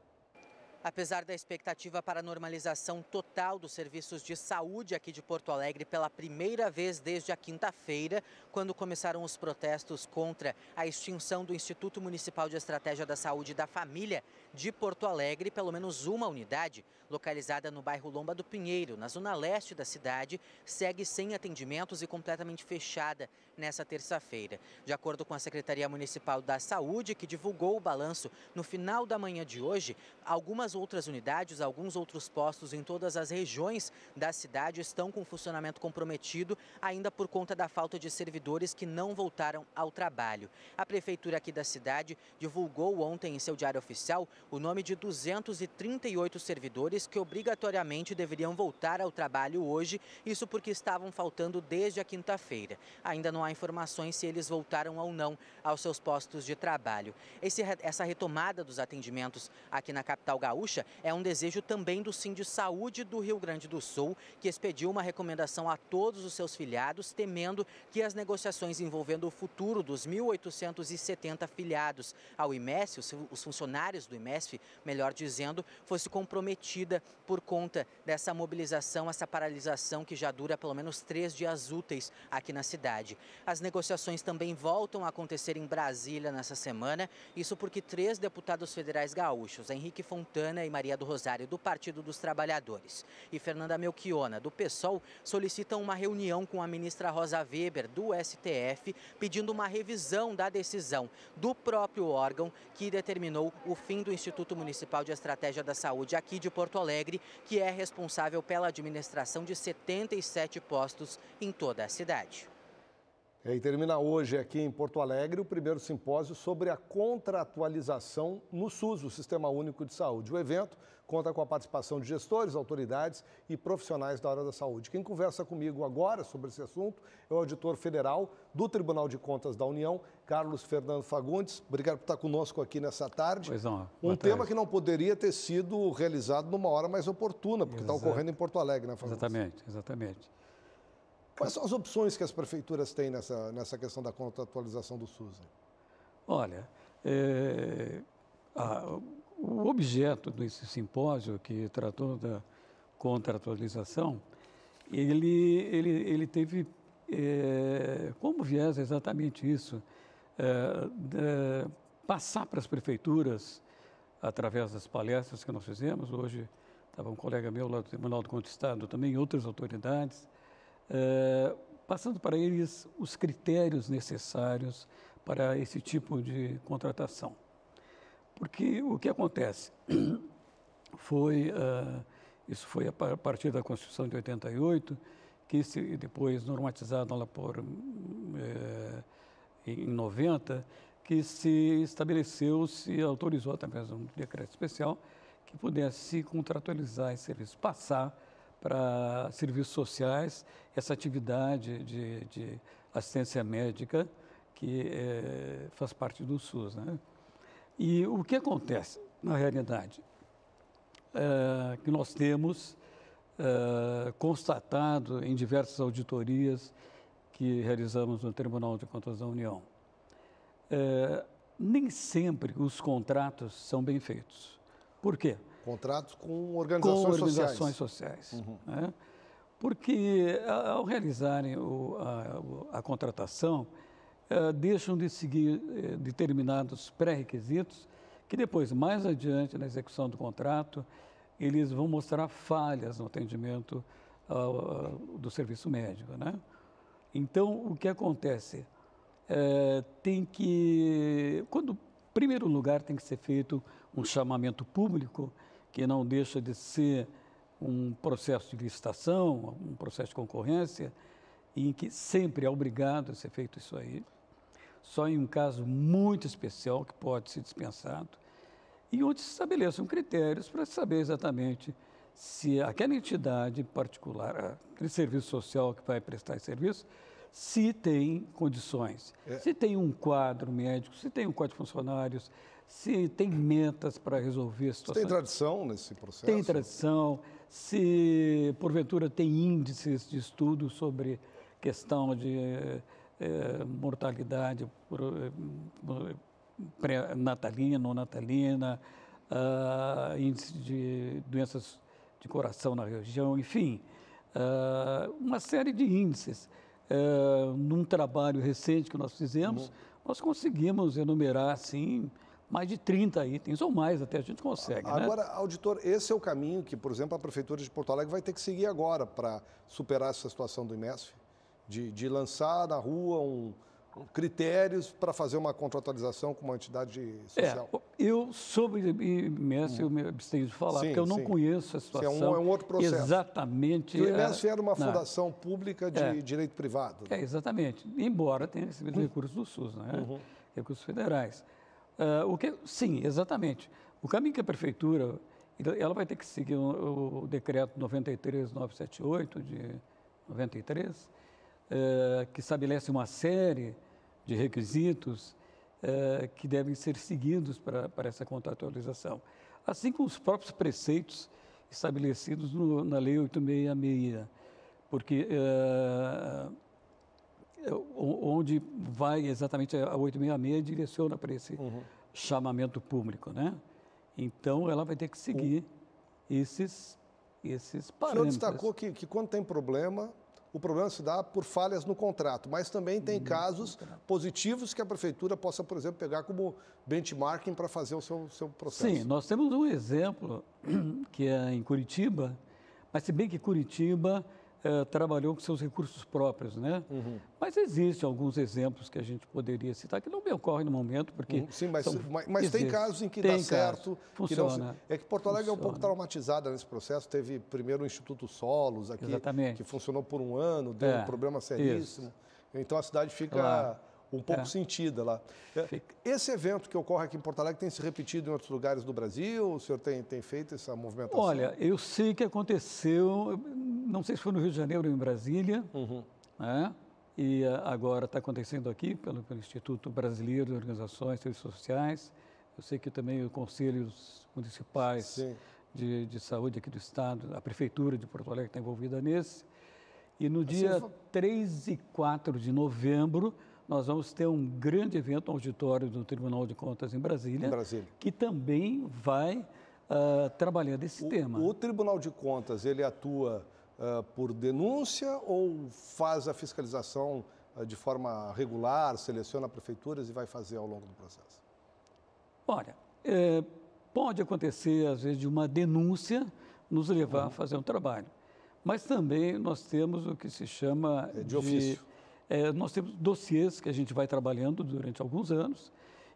Apesar da expectativa para a normalização total dos serviços de saúde aqui de Porto Alegre pela primeira vez desde a quinta-feira, quando começaram os protestos contra a extinção do Instituto Municipal de Estratégia da Saúde e da Família de Porto Alegre, pelo menos uma unidade, localizada no bairro Lomba do Pinheiro, na zona leste da cidade, segue sem atendimentos e completamente fechada nessa terça-feira. De acordo com a Secretaria Municipal da Saúde, que divulgou o balanço no final da manhã de hoje, algumas outras unidades, alguns outros postos em todas as regiões da cidade estão com funcionamento comprometido, ainda por conta da falta de servidores que não voltaram ao trabalho. A prefeitura aqui da cidade divulgou ontem em seu Diário Oficial o nome de 238 servidores que obrigatoriamente deveriam voltar ao trabalho hoje, isso porque estavam faltando desde a quinta-feira. Ainda não há informações se eles voltaram ou não aos seus postos de trabalho. Essa retomada dos atendimentos aqui na capital gaúcha é um desejo também do Sindisaúde do Rio Grande do Sul, que expediu uma recomendação a todos os seus filiados, temendo que as negociações envolvendo o futuro dos 1.870 filiados ao IMESF, os funcionários do IMESF, melhor dizendo, fosse comprometida por conta dessa mobilização, essa paralisação que já dura pelo menos 3 dias úteis aqui na cidade. As negociações também voltam a acontecer em Brasília nessa semana, isso porque 3 deputados federais gaúchos, Henrique Fontana, Mariana e Maria do Rosário, do Partido dos Trabalhadores, e Fernanda Melchiona, do PSOL, solicitam uma reunião com a ministra Rosa Weber, do STF, pedindo uma revisão da decisão do próprio órgão que determinou o fim do Instituto Municipal de Estratégia da Saúde aqui de Porto Alegre, que é responsável pela administração de 77 postos em toda a cidade. E termina hoje aqui em Porto Alegre o primeiro simpósio sobre a contratualização no SUS, o Sistema Único de Saúde. O evento conta com a participação de gestores, autoridades e profissionais da área da saúde. Quem conversa comigo agora sobre esse assunto é o auditor federal do Tribunal de Contas da União, Carlos Fernando Fagundes. Obrigado por estar conosco aqui nessa tarde. Pois não. Um tema que não poderia ter sido realizado numa hora mais oportuna, porque está ocorrendo em Porto Alegre, né, Fagundes? Exatamente. Quais são as opções que as prefeituras têm nessa questão da contratualização do SUS? Olha, o objeto desse simpósio que tratou da contratualização, ele teve como viés exatamente isso, passar para as prefeituras, através das palestras que nós fizemos, hoje estava um colega meu lá do Tribunal do Contas do Estado também, e outras autoridades, passando para eles os critérios necessários para esse tipo de contratação. Porque o que acontece isso foi a partir da Constituição de 88, que depois normatizado lá em 90, que se estabeleceu, se autorizou através de um decreto especial que pudesse contratualizar esse serviço, passar para serviços sociais, essa atividade de assistência médica que faz parte do SUS, né? E o que acontece, na realidade, que nós temos constatado em diversas auditorias que realizamos no Tribunal de Contas da União, nem sempre os contratos são bem feitos. Por quê? Contratos com organizações sociais. Né? Porque ao realizarem a contratação, deixam de seguir determinados pré-requisitos que depois, mais adiante, na execução do contrato, eles vão mostrar falhas no atendimento do serviço médico, né? Então, o que acontece? Em primeiro lugar, tem que ser feito um chamamento público, que não deixa de ser um processo de licitação, um processo de concorrência, em que sempre é obrigado a ser feito isso aí. Só em um caso muito especial que pode ser dispensado, e onde se estabeleçam critérios para saber exatamente se aquela entidade particular, aquele serviço social que vai prestar esse serviço, se tem condições, se tem um quadro médico, se tem um quadro de funcionários, se tem metas para resolver a situação. Tem tradição nesse processo? Tem tradição, se porventura tem índices de estudo sobre questão de mortalidade pré-natalina ou natalina, índice de doenças de coração na região, enfim, uma série de índices. Num trabalho recente que nós fizemos, nós conseguimos enumerar, assim, mais de 30 itens, ou mais até a gente consegue. Agora, né? auditor, esse é o caminho que, por exemplo, a Prefeitura de Porto Alegre vai ter que seguir agora para superar essa situação do IMESF, de lançar na rua critérios para fazer uma contratualização com uma entidade social. Eu, sobre IMESF, eu me abstenho de falar, porque eu não conheço a situação. É um outro processo. Exatamente. E o IMESF era uma fundação pública de direito privado. Exatamente. Embora tenha recebido recursos do SUS, né? Recursos federais. Sim, exatamente. O caminho que a Prefeitura, ela vai ter que seguir o decreto 93.978 de 93, que estabelece uma série de requisitos que devem ser seguidos para essa contratualização, assim como os próprios preceitos estabelecidos na Lei 866, porque onde vai exatamente a 866 direciona para esse chamamento público, né? Então, ela vai ter que seguir esses parâmetros. O senhor destacou que quando tem problema, o problema se dá por falhas no contrato, mas também tem casos positivos que a Prefeitura possa, por exemplo, pegar como benchmarking para fazer o seu processo. Sim, nós temos um exemplo que é em Curitiba, mas se bem que Curitiba trabalhou com seus recursos próprios, né? Mas existem alguns exemplos que a gente poderia citar, que não me ocorrem no momento, porque... Sim, mas tem casos em que dá certo. Funciona. É que Porto Alegre é um pouco traumatizada nesse processo. Teve primeiro o Instituto Solos aqui, que funcionou por um ano, deu um problema seríssimo. Então a cidade fica um pouco sentida lá. Esse evento que ocorre aqui em Porto Alegre tem se repetido em outros lugares do Brasil? O senhor tem feito essa movimentação? Olha, eu sei que aconteceu, não sei se foi no Rio de Janeiro ou em Brasília, né? E agora está acontecendo aqui pelo Instituto Brasileiro de Organizações e Serviços Sociais. Eu sei que também os conselhos municipais de saúde aqui do estado, a Prefeitura de Porto Alegre está envolvida nesse. E no dia 3 e 4 de novembro, nós vamos ter um grande evento no auditório do Tribunal de Contas em Brasília, que também vai trabalhar desse tema. O Tribunal de Contas, ele atua por denúncia ou faz a fiscalização de forma regular, seleciona prefeituras e vai fazer ao longo do processo? Olha, pode acontecer, às vezes, de uma denúncia nos levar a fazer um trabalho. Mas também nós temos o que se chama de ofício. Nós temos dossiês que a gente vai trabalhando durante alguns anos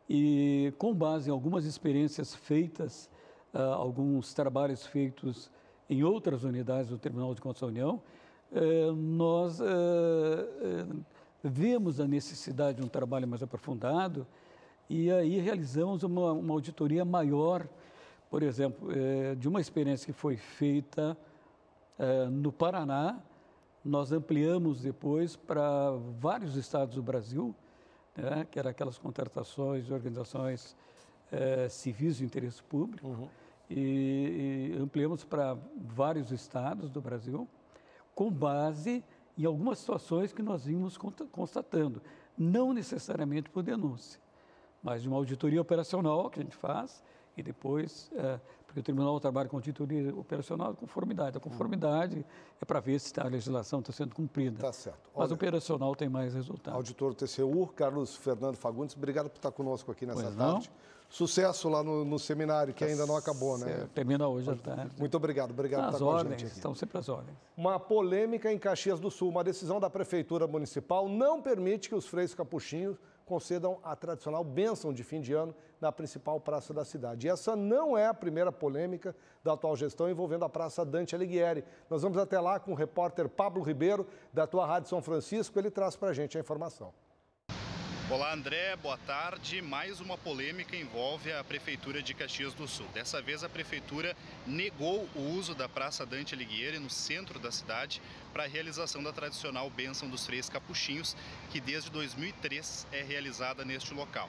e, com base em algumas experiências feitas, alguns trabalhos feitos em outras unidades do Tribunal de Contas da União, nós vemos a necessidade de um trabalho mais aprofundado e aí realizamos uma auditoria maior, por exemplo, de uma experiência que foi feita no Paraná. Nós ampliamos depois para vários estados do Brasil, né, que eram aquelas contratações de organizações civis de interesse público, e ampliamos para vários estados do Brasil, com base em algumas situações que nós vimos constatando, não necessariamente por denúncia, mas de uma auditoria operacional que a gente faz, e depois, porque o Tribunal trabalha com auditoria operacional de conformidade. A conformidade é para ver se a legislação está sendo cumprida. Tá certo. Mas o operacional tem mais resultado. Auditor do TCU, Carlos Fernando Fagundes, obrigado por estar conosco aqui nessa tarde. Sucesso lá no seminário, que ainda não acabou, né? Termina hoje à tarde. Muito obrigado. Obrigado por estar com a gente aqui. Estão sempre às ordens. Uma polêmica em Caxias do Sul. Uma decisão da Prefeitura Municipal não permite que os freios capuchinhos concedam a tradicional bênção de fim de ano na principal praça da cidade. E essa não é a primeira polêmica da atual gestão envolvendo a Praça Dante Alighieri. Nós vamos até lá com o repórter Pablo Ribeiro, da tua Rádio São Francisco. Ele traz para a gente a informação. Olá, André, boa tarde. Mais uma polêmica envolve a Prefeitura de Caxias do Sul. Dessa vez, a Prefeitura negou o uso da Praça Dante Alighieri, no centro da cidade, para a realização da tradicional bênção dos Freis Capuchinhos, que desde 2003 é realizada neste local.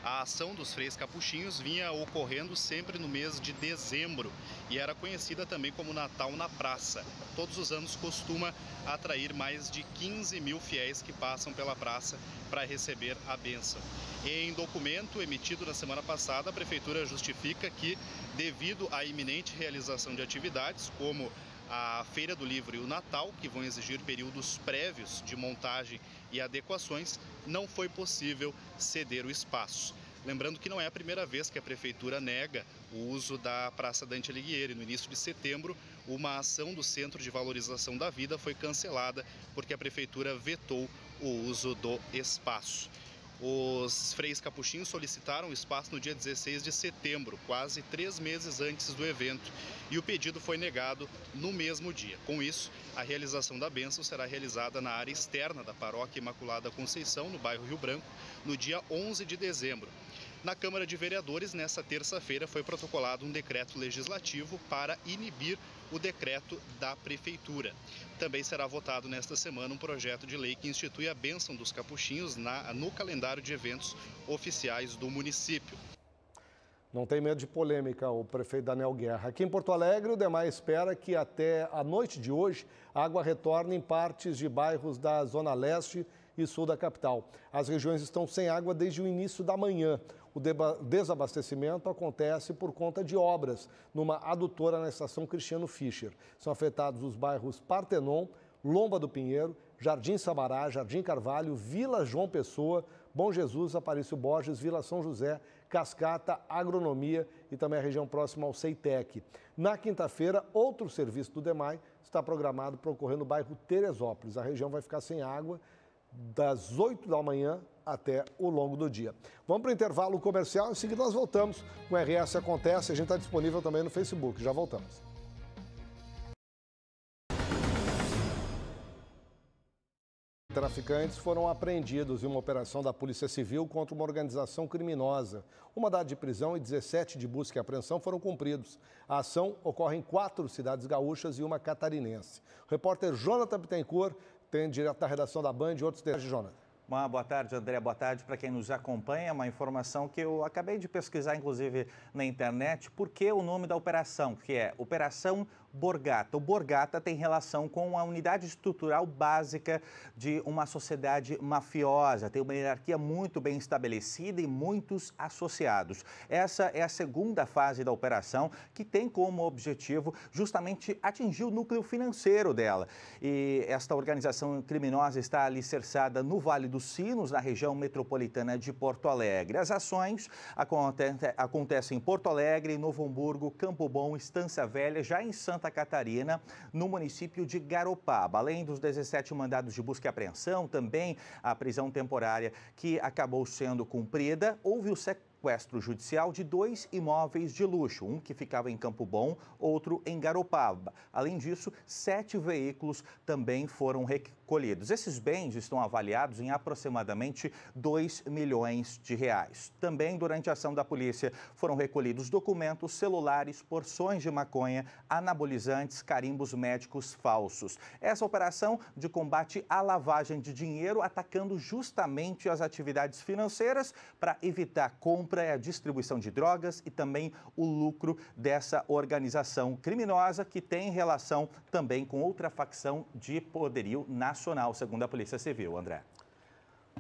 A ação dos Freis Capuchinhos vinha ocorrendo sempre no mês de dezembro e era conhecida também como Natal na Praça. Todos os anos costuma atrair mais de 15 mil fiéis que passam pela praça para receber a bênção. Em documento emitido na semana passada, a Prefeitura justifica que, devido à iminente realização de atividades, como a Feira do Livro e o Natal, que vão exigir períodos prévios de montagem e adequações, não foi possível ceder o espaço. Lembrando que não é a primeira vez que a Prefeitura nega o uso da Praça Dante Alighieri. No início de setembro, uma ação do Centro de Valorização da Vida foi cancelada porque a Prefeitura vetou o uso do espaço. Os Freis Capuchinhos solicitaram o espaço no dia 16 de setembro, quase 3 meses antes do evento, e o pedido foi negado no mesmo dia. Com isso, a realização da bênção será realizada na área externa da Paróquia Imaculada Conceição, no bairro Rio Branco, no dia 11 de dezembro. Na Câmara de Vereadores, nesta terça-feira, foi protocolado um decreto legislativo para inibir o decreto da Prefeitura. Também será votado nesta semana um projeto de lei que institui a bênção dos capuchinhos no calendário de eventos oficiais do município. Não tem medo de polêmica o prefeito Daniel Guerra. Aqui em Porto Alegre, o DEMAI espera que até a noite de hoje a água retorne em partes de bairros da Zona Leste e Sul da capital. As regiões estão sem água desde o início da manhã. O desabastecimento acontece por conta de obras numa adutora na estação Cristiano Fischer. São afetados os bairros Partenon, Lomba do Pinheiro, Jardim Sabará, Jardim Carvalho, Vila João Pessoa, Bom Jesus, Aparício Borges, Vila São José, Cascata, Agronomia e também a região próxima ao Ceitec. Na quinta-feira, outro serviço do DEMAI está programado para ocorrer no bairro Teresópolis. A região vai ficar sem água das 8 da manhã até o longo do dia. Vamos para o intervalo comercial, em seguida nós voltamos com o RS Acontece. A gente está disponível também no Facebook. Já voltamos. Traficantes foram apreendidos em uma operação da Polícia Civil contra uma organização criminosa. Um mandado de prisão e 17 de busca e apreensão foram cumpridos. A ação ocorre em 4 cidades gaúchas e uma catarinense. O repórter Jonathan Bittencourt tem direto da redação da Band e outros detalhes. Jonathan. Boa tarde, André. Boa tarde para quem nos acompanha. Uma informação que eu acabei de pesquisar, inclusive, na internet. Por que o nome da operação? Que é Operação Borgata. O Borgata tem relação com a unidade estrutural básica de uma sociedade mafiosa. Tem uma hierarquia muito bem estabelecida e muitos associados. Essa é a segunda fase da operação, que tem como objetivo justamente atingir o núcleo financeiro dela. E esta organização criminosa está alicerçada no Vale dos Sinos, na região metropolitana de Porto Alegre. As ações acontecem em Porto Alegre, Novo Hamburgo, Campo Bom, Estância Velha, já em Santa Catarina, no município de Garopaba. Além dos 17 mandados de busca e apreensão, também a prisão temporária que acabou sendo cumprida, houve o sequestro judicial de 2 imóveis de luxo, um que ficava em Campo Bom, outro em Garopaba. Além disso, 7 veículos também foram recolhidos. Esses bens estão avaliados em aproximadamente 2 milhões de reais. Também, durante a ação da polícia, foram recolhidos documentos, celulares, porções de maconha, anabolizantes, carimbos médicos falsos. Essa operação de combate à lavagem de dinheiro, atacando justamente as atividades financeiras para evitar compra e a distribuição de drogas e também o lucro dessa organização criminosa que tem relação também com outra facção de poderio nacional, segundo a Polícia Civil. André.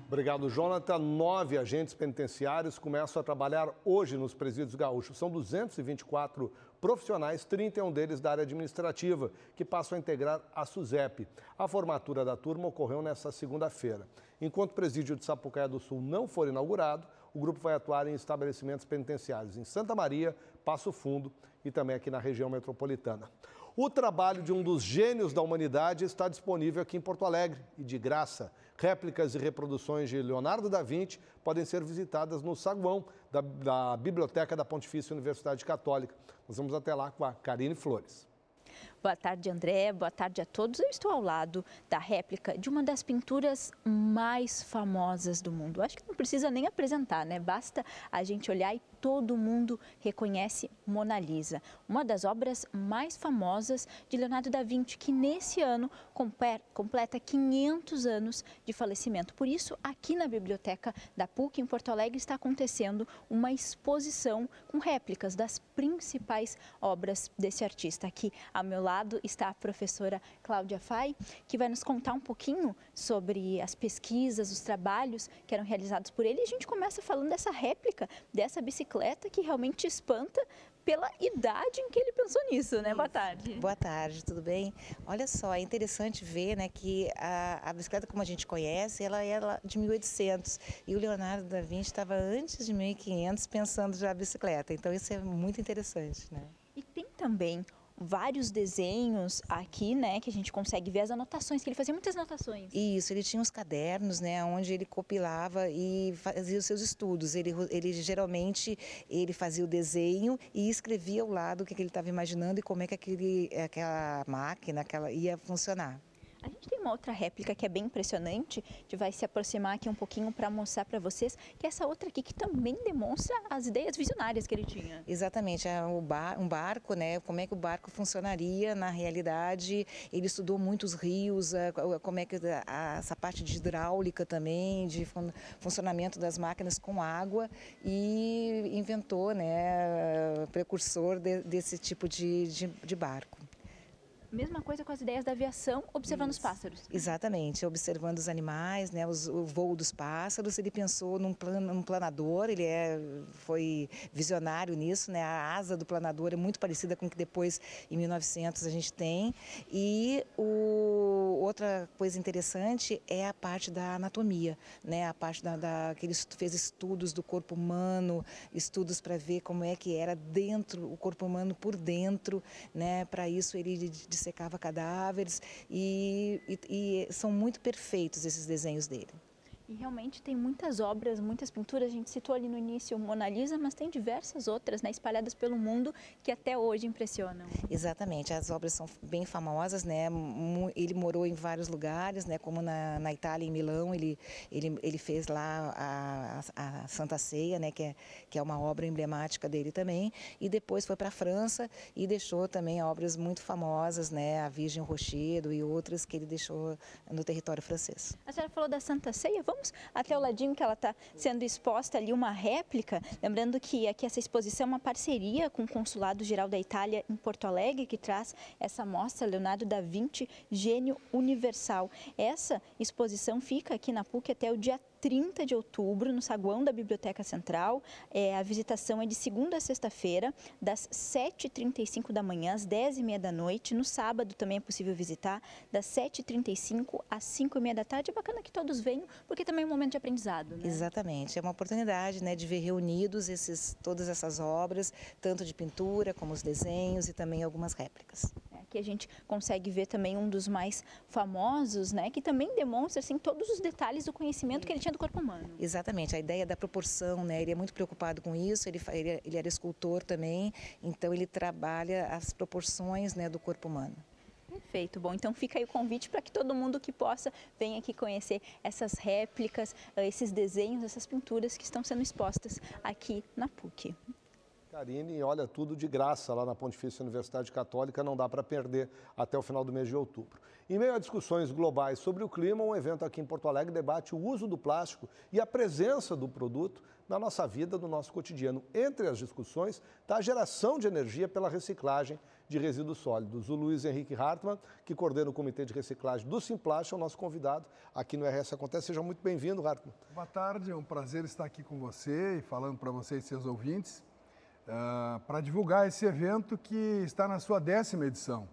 Obrigado, Jonathan. 9 agentes penitenciários começam a trabalhar hoje nos presídios gaúchos. São 224 profissionais, 31 deles da área administrativa, que passam a integrar a SUSEP. A formatura da turma ocorreu nesta segunda-feira. Enquanto o presídio de Sapucaia do Sul não for inaugurado, o grupo vai atuar em estabelecimentos penitenciários em Santa Maria, Passo Fundo e também aqui na região metropolitana. O trabalho de um dos gênios da humanidade está disponível aqui em Porto Alegre e de graça. Réplicas e reproduções de Leonardo da Vinci podem ser visitadas no saguão da Biblioteca da Pontifícia Universidade Católica. Nós vamos até lá com a Karine Flores. Boa tarde, André. Boa tarde a todos. Eu estou ao lado da réplica de uma das pinturas mais famosas do mundo. Acho que não precisa nem apresentar, né? Basta a gente olhar e todo mundo reconhece Mona Lisa, uma das obras mais famosas de Leonardo da Vinci, que nesse ano completa 500 anos de falecimento. Por isso, aqui na Biblioteca da PUC, em Porto Alegre, está acontecendo uma exposição com réplicas das principais obras desse artista. Aqui ao meu lado está a professora Cláudia Fay, que vai nos contar um pouquinho sobre as pesquisas, os trabalhos que eram realizados por ele. E a gente começa falando dessa réplica, dessa bicicleta que realmente espanta pela idade em que ele pensou nisso, né? Boa tarde. Boa tarde, tudo bem? Olha só, é interessante ver, né, que a bicicleta como a gente conhece, ela é de 1800 e o Leonardo da Vinci estava antes de 1500 pensando já a bicicleta, então isso é muito interessante, né? E tem também vários desenhos aqui, né, que a gente consegue ver as anotações, que ele fazia muitas anotações. Isso, ele tinha uns cadernos, né, onde ele compilava e fazia os seus estudos. Ele geralmente fazia o desenho e escrevia ao lado o que ele estava imaginando e como é que aquela máquina ia funcionar. A gente tem uma outra réplica que é bem impressionante, a gente vai se aproximar aqui um pouquinho para mostrar para vocês, que é essa outra aqui que também demonstra as ideias visionárias que ele tinha. Exatamente, um barco, né, como é que o barco funcionaria na realidade, ele estudou muitos rios, como é que essa parte de hidráulica também, de funcionamento das máquinas com água e inventou, né, precursor desse tipo de barco. Mesma coisa com as ideias da aviação, observando os pássaros. Exatamente, observando os animais, né, o voo dos pássaros. Ele pensou num planador, ele foi visionário nisso, né? A asa do planador é muito parecida com o que depois, em 1900, a gente tem. E outra coisa interessante é a parte da anatomia, né? A parte que ele fez estudos do corpo humano, estudos para ver como é que era dentro, o corpo humano por dentro, né? Para isso ele dissecava cadáveres e são muito perfeitos esses desenhos dele. E realmente tem muitas obras, muitas pinturas, a gente citou ali no início Mona Lisa, mas tem diversas outras, né, espalhadas pelo mundo que até hoje impressionam. Exatamente, as obras são bem famosas, né? Ele morou em vários lugares, né? Como na Itália, em Milão, ele fez lá a Santa Ceia, né? Que é uma obra emblemática dele também, e depois foi para a França e deixou também obras muito famosas, né? A Virgem Rochedo e outras que ele deixou no território francês. A senhora falou da Santa Ceia, vamos até o ladinho que ela está sendo exposta ali, uma réplica. Lembrando que aqui essa exposição é uma parceria com o Consulado Geral da Itália em Porto Alegre, que traz essa mostra Leonardo da Vinci, Gênio Universal. Essa exposição fica aqui na PUC até o dia 30 de outubro, no saguão da Biblioteca Central. A visitação é de segunda a sexta-feira, das 7h35 da manhã às 10h30 da noite. No sábado também é possível visitar, das 7h35 às 5h30 da tarde. É bacana que todos venham, porque também é um momento de aprendizado, né? Exatamente, é uma oportunidade, né, de ver reunidos todas essas obras, tanto de pintura como os desenhos e também algumas réplicas. Aqui a gente consegue ver também um dos mais famosos, né, que também demonstra assim, todos os detalhes do conhecimento que ele tinha do corpo humano. Exatamente, a ideia da proporção, né, ele é muito preocupado com isso, ele era escultor também, então ele trabalha as proporções, né, do corpo humano. Perfeito, bom, então fica aí o convite para que todo mundo que possa venha aqui conhecer essas réplicas, esses desenhos, essas pinturas que estão sendo expostas aqui na PUC. Karine, olha, tudo de graça lá na Pontifícia Universidade Católica, não dá para perder até o final do mês de outubro. Em meio a discussões globais sobre o clima, um evento aqui em Porto Alegre debate o uso do plástico e a presença do produto na nossa vida, no nosso cotidiano. Entre as discussões está a geração de energia pela reciclagem de resíduos sólidos. O Luiz Henrique Hartmann, que coordena o Comitê de Reciclagem do Simplast, é o nosso convidado aqui no RS Acontece. Seja muito bem-vindo, Hartmann. Boa tarde, é um prazer estar aqui com você e falando para vocês e seus ouvintes. Para divulgar esse evento que está na sua 10ª edição.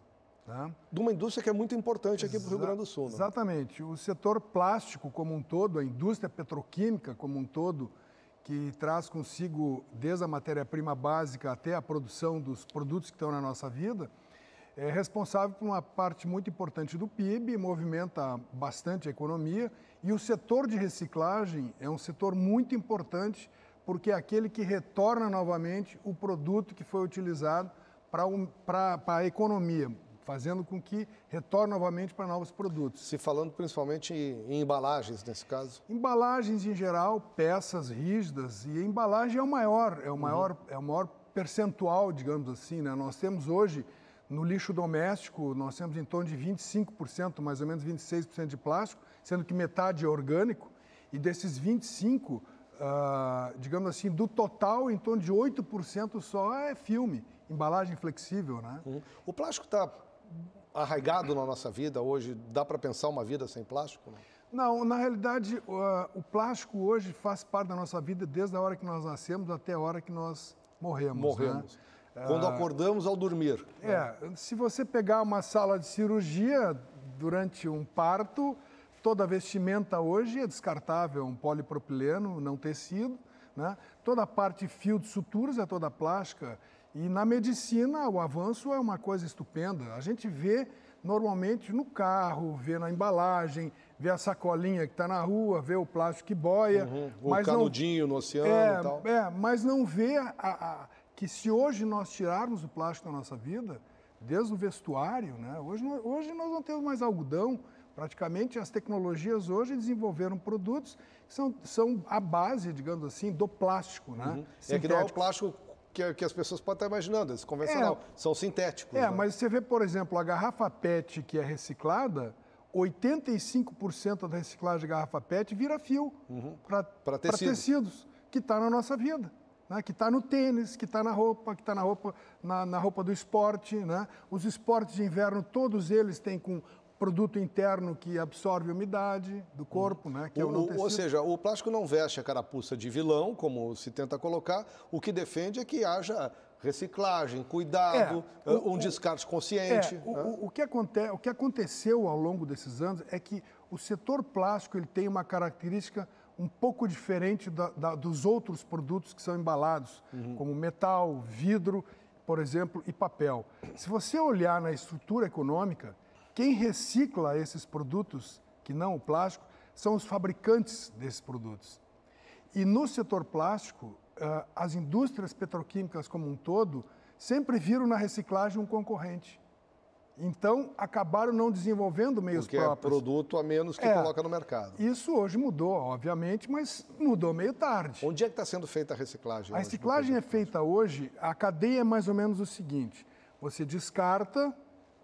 Tá? De uma indústria que é muito importante aqui para o Rio Grande do Sul. Né? Exatamente. O setor plástico como um todo, a indústria petroquímica como um todo, que traz consigo desde a matéria-prima básica até a produção dos produtos que estão na nossa vida, é responsável por uma parte muito importante do PIB, movimenta bastante a economia, e o setor de reciclagem é um setor muito importante porque é aquele que retorna novamente o produto que foi utilizado para a economia, fazendo com que retorne novamente para novos produtos. Se falando principalmente em embalagens, nesse caso? Embalagens em geral, peças rígidas, e a embalagem é o maior percentual, digamos assim, né? Nós temos hoje, no lixo doméstico, nós temos em torno de 25%, mais ou menos 26% de plástico, sendo que metade é orgânico, e desses 25%, digamos assim, do total, em torno de 8% só é filme, embalagem flexível, né? O plástico está arraigado na nossa vida hoje? Dá para pensar uma vida sem plástico? Não, na realidade, o plástico hoje faz parte da nossa vida desde a hora que nós nascemos até a hora que nós morremos. Né? Quando acordamos ao dormir. Se você pegar uma sala de cirurgia durante um parto, toda a vestimenta hoje é descartável, um polipropileno, não tecido, né? Toda a parte fio de suturas é toda plástica. E na medicina o avanço é uma coisa estupenda. A gente vê normalmente no carro, vê na embalagem, vê a sacolinha que está na rua, vê o plástico que boia. O canudinho no oceano e tal. Mas não vê que se hoje nós tirarmos o plástico da nossa vida, desde o vestuário, né? Hoje nós não temos mais algodão. Praticamente as tecnologias hoje desenvolveram produtos que são a base, digamos assim, do plástico, né? É que não é o plástico que as pessoas podem estar imaginando, esse convencional, são sintéticos. Né? Mas você vê, por exemplo, a garrafa PET que é reciclada, 85% da reciclagem de garrafa PET vira fio para tecidos, que está na nossa vida. né, que está no tênis, que está na roupa, na roupa do esporte, né? Os esportes de inverno, todos eles têm com produto interno que absorve a umidade do corpo, né? Que é o não tecido. Ou seja, o plástico não veste a carapuça de vilão, como se tenta colocar. O que defende é que haja reciclagem, cuidado, um descarte consciente. O que aconteceu ao longo desses anos é que o setor plástico ele tem uma característica um pouco diferente dos outros produtos que são embalados, como metal, vidro, por exemplo, e papel. Se você olhar na estrutura econômica, quem recicla esses produtos, que não o plástico, são os fabricantes desses produtos. E no setor plástico, as indústrias petroquímicas como um todo sempre viram na reciclagem um concorrente. Então, acabaram não desenvolvendo meios próprios. Porque é produto a menos que coloca no mercado. Isso hoje mudou, obviamente, mas mudou meio tarde. Onde é que está sendo feita a reciclagem? A reciclagem é feita hoje, a cadeia é mais ou menos o seguinte: você descarta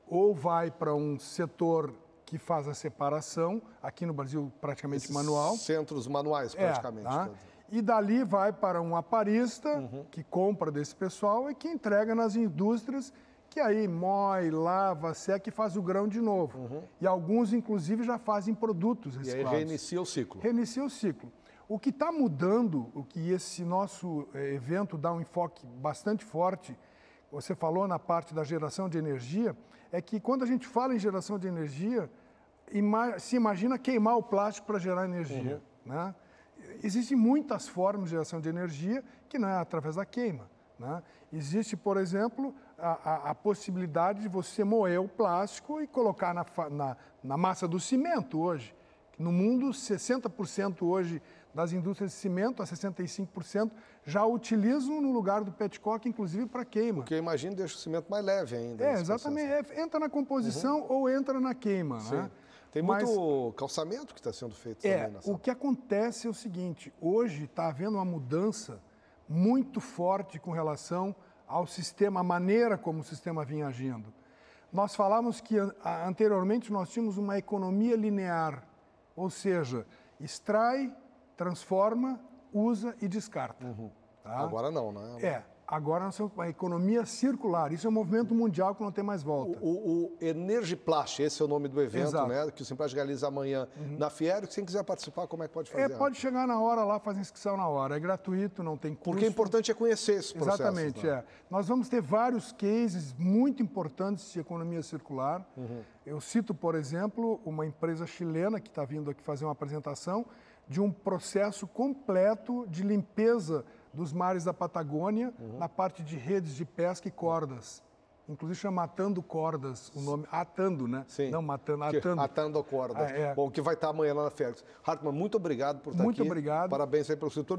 ou vai para um setor que faz a separação, aqui no Brasil praticamente manual. Centros manuais, praticamente. Tá? E dali vai para um aparista que compra desse pessoal e que entrega nas indústrias, que aí moe, lava, seca e faz o grão de novo. E alguns, inclusive, já fazem produtos reciclados. E aí reinicia o ciclo. Reinicia o ciclo. O que está mudando, o que esse nosso evento dá um enfoque bastante forte, você falou na parte da geração de energia, é que quando a gente fala em geração de energia, se imagina queimar o plástico para gerar energia. Né? Existem muitas formas de geração de energia que não é através da queima. Né? Existe, por exemplo, a possibilidade de você moer o plástico e colocar na massa do cimento hoje. No mundo, 60% hoje das indústrias de cimento, a 65%, já utilizam no lugar do petcock, inclusive para queima. Porque imagina deixa o cimento mais leve ainda. Exatamente. Entra na composição ou entra na queima. Sim. Né? Tem muito calçamento que está sendo feito também nessa. O que acontece é o seguinte, hoje está havendo uma mudança muito forte com relação ao sistema, a maneira como o sistema vinha agindo. Nós falamos que anteriormente nós tínhamos uma economia linear, ou seja, extrai, transforma, usa e descarta. Tá? Agora não, né? Agora nós temos uma economia circular. Isso é um movimento mundial que não tem mais volta. O Energiplast, esse é o nome do evento, né? Que o Simplast realiza amanhã na Fiero. Quem quiser participar, como é que pode fazer? Pode chegar na hora lá, fazer inscrição na hora. É gratuito, não tem custo. Porque o importante é conhecer esse processo. Exatamente, Nós vamos ter vários cases muito importantes de economia circular. Eu cito, por exemplo, uma empresa chilena que está vindo aqui fazer uma apresentação de um processo completo de limpeza dos mares da Patagônia, na parte de redes de pesca e cordas. Inclusive chama Atando Cordas, o nome, atando, né? Sim. Não matando, atando. Atando Cordas. Bom, que vai estar amanhã lá na Félix. Hartmann, muito obrigado por estar aqui. Muito obrigado. Parabéns aí pelo setor.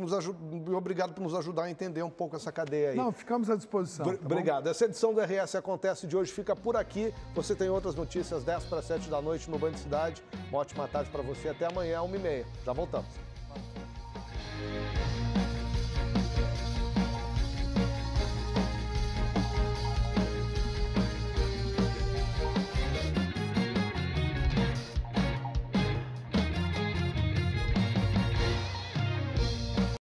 Obrigado por nos ajudar a entender um pouco essa cadeia aí. Não, ficamos à disposição. Obrigado. Essa edição do RS Acontece de hoje fica por aqui. Você tem outras notícias 10 para 7 da noite no Band Cidade. Uma ótima tarde para você. Até amanhã, 1h30. Já voltamos.